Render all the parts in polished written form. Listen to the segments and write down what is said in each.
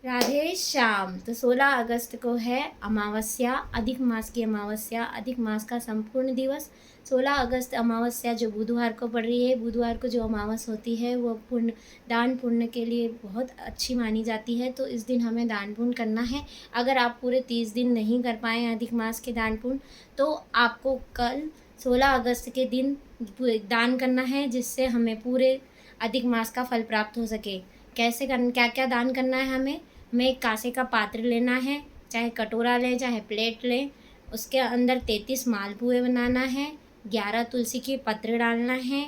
राधे श्याम। तो 16 अगस्त को है अमावस्या, अधिक मास की अमावस्या, अधिक मास का संपूर्ण दिवस 16 अगस्त अमावस्या जो बुधवार को पड़ रही है। बुधवार को जो अमावस होती है वो पुण्य दान पुण्य के लिए बहुत अच्छी मानी जाती है। तो इस दिन हमें दान पुण्य करना है। अगर आप पूरे 30 दिन नहीं कर पाएँ अधिक मास के दान पुण्य, तो आपको कल 16 अगस्त के दिन दान करना है, जिससे हमें पूरे अधिक मास का फल प्राप्त हो सके। कैसे करना, क्या क्या दान करना है हमें एक कांसे का पात्र लेना है, चाहे कटोरा लें चाहे प्लेट लें। उसके अंदर 33 मालपुए बनाना है, 11 तुलसी के पत्र डालना है,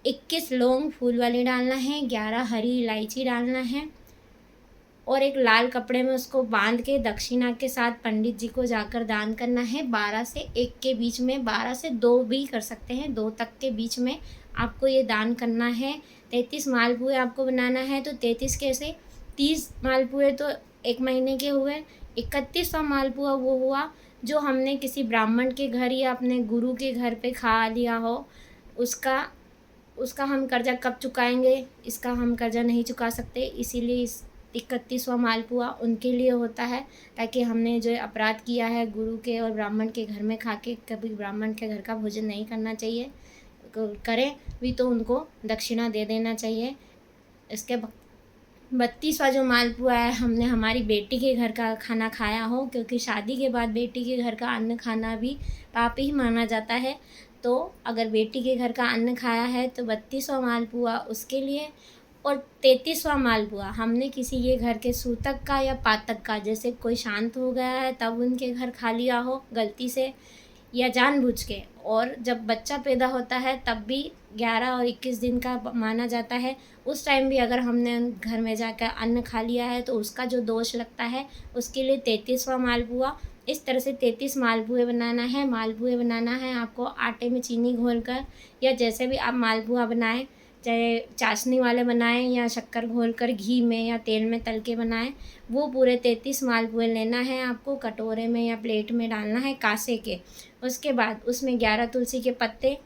21 लौंग फूल वाली डालना है, 11 हरी इलायची डालना है और एक लाल कपड़े में उसको बांध के दक्षिणा के साथ पंडित जी को जाकर दान करना है। 12 से 1 के बीच में, 12 से 2 भी कर सकते हैं, 2 तक के बीच में आपको ये दान करना है। 33 मालपुए आपको बनाना है। तो 33 कैसे, 30 मालपुए तो 1 महीने के हुए, 31वां मालपुआ वो हुआ जो हमने किसी ब्राह्मण के घर या अपने गुरु के घर पे खा लिया हो। उसका उसका हम कर्जा कब चुकाएंगे, इसका हम कर्जा नहीं चुका सकते, इसीलिए इस 31वां मालपुआ उनके लिए होता है, ताकि हमने जो अपराध किया है गुरु के और ब्राह्मण के घर में खा के, कभी ब्राह्मण के घर का भोजन नहीं करना चाहिए। करें भी तो उनको दक्षिणा दे देना चाहिए। इसके 32वां जो मालपुआ है, हमने हमारी बेटी के घर का खाना खाया हो, क्योंकि शादी के बाद बेटी के घर का अन्न खाना भी पाप ही माना जाता है। तो अगर बेटी के घर का अन्न खाया है तो 32वां मालपुआ उसके लिए। और 33वां मालपुआ हमने किसी के घर के सूतक का या पातक का, जैसे कोई शांत हो गया है तब उनके घर खा लिया हो गलती से या जानबूझ के, और जब बच्चा पैदा होता है तब भी 11 और 21 दिन का माना जाता है। उस टाइम भी अगर हमने उन घर में जाकर अन्न खा लिया है तो उसका जो दोष लगता है, उसके लिए 33वां मालपुआ। इस तरह से 33 मालपुए बनाना है। मालपुए बनाना है आपको आटे में चीनी घोलकर, या जैसे भी आप मालपुआ बनाएं, चाहे चाशनी वाले बनाएं या शक्कर घोलकर घी में या तेल में तल के बनाएं, वो पूरे 33 मालपुए लेना है आपको। कटोरे में या प्लेट में डालना है कांसे के। उसके बाद उसमें 11 तुलसी के पत्ते,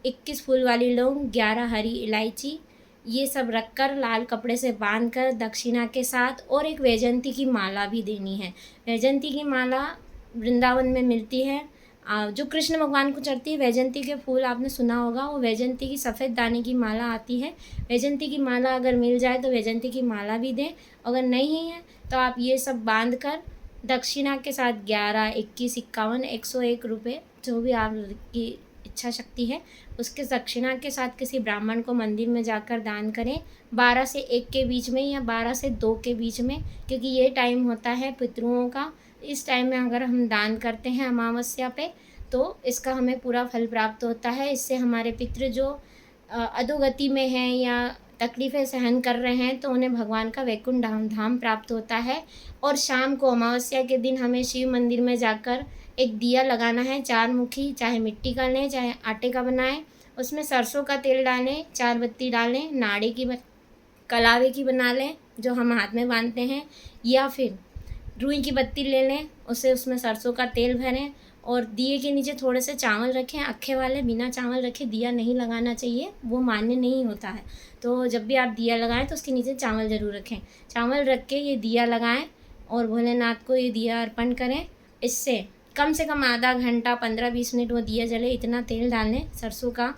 21 फूल वाली लौंग, 11 हरी इलायची, ये सब रखकर लाल कपड़े से बांधकर दक्षिणा के साथ, और एक वैजयंती की माला भी देनी है। वैजयंती की माला वृंदावन में मिलती है, जो कृष्ण भगवान को चढ़ती है। वैजयंती के फूल आपने सुना होगा, वो वैजयंती की सफ़ेद दाने की माला आती है। वैजयंती की माला अगर मिल जाए तो वैजयंती की माला भी दें, अगर नहीं है तो आप ये सब बांध कर दक्षिणा के साथ 11, 21, 51, 101 रुपये, जो भी आपकी इच्छा शक्ति है, उसके दक्षिणा के साथ किसी ब्राह्मण को मंदिर में जाकर दान करें। 12 से 1 के बीच में या 12 से 2 के बीच में, क्योंकि ये टाइम होता है पितरुओं का। इस टाइम में अगर हम दान करते हैं अमावस्या पे, तो इसका हमें पूरा फल प्राप्त होता है। इससे हमारे पितृ जो अधोगति में हैं या तकलीफ़ें सहन कर रहे हैं, तो उन्हें भगवान का वैकुंठ धाम प्राप्त होता है। और शाम को अमावस्या के दिन हमें शिव मंदिर में जाकर एक दिया लगाना है, 4 मुखी, चाहे मिट्टी का लें चाहे आटे का बनाएं। उसमें सरसों का तेल डालें, 4 बत्ती डालें, नाड़ी की कलावे की बना लें जो हम हाथ में बांधते हैं, या फिर रुई की बत्ती ले लें, उसे उसमें सरसों का तेल भरें और दिए के नीचे थोड़े से चावल रखें, अक्खे वाले। बिना चावल रखे दिया नहीं लगाना चाहिए, वो मान्य नहीं होता है। तो जब भी आप दिया लगाएं तो उसके नीचे चावल ज़रूर रखें। चावल रख के ये दिया लगाएं और भोलेनाथ को ये दिया अर्पण करें। इससे कम से कम आधा घंटा 15-20 मिनट वो दिया जले, इतना तेल डालें सरसों का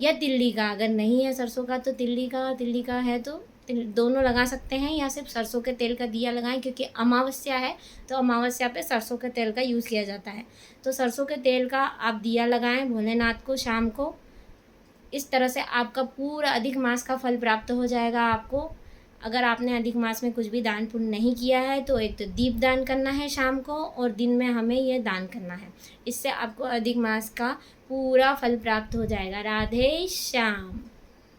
या तिल्ली का। अगर नहीं है सरसों का तो तिल्ली का है तो दोनों लगा सकते हैं, या सिर्फ सरसों के तेल का दिया लगाएं, क्योंकि अमावस्या है तो अमावस्या पे सरसों के तेल का यूज़ किया जाता है। तो सरसों के तेल का आप दिया लगाएं भोलेनाथ को शाम को। इस तरह से आपका पूरा अधिक मास का फल प्राप्त हो जाएगा आपको। अगर आपने अधिक मास में कुछ भी दान पुण्य नहीं किया है तो एक तो दीप दान करना है शाम को, और दिन में हमें यह दान करना है। इससे आपको अधिक मास का पूरा फल प्राप्त हो जाएगा। राधे श्याम।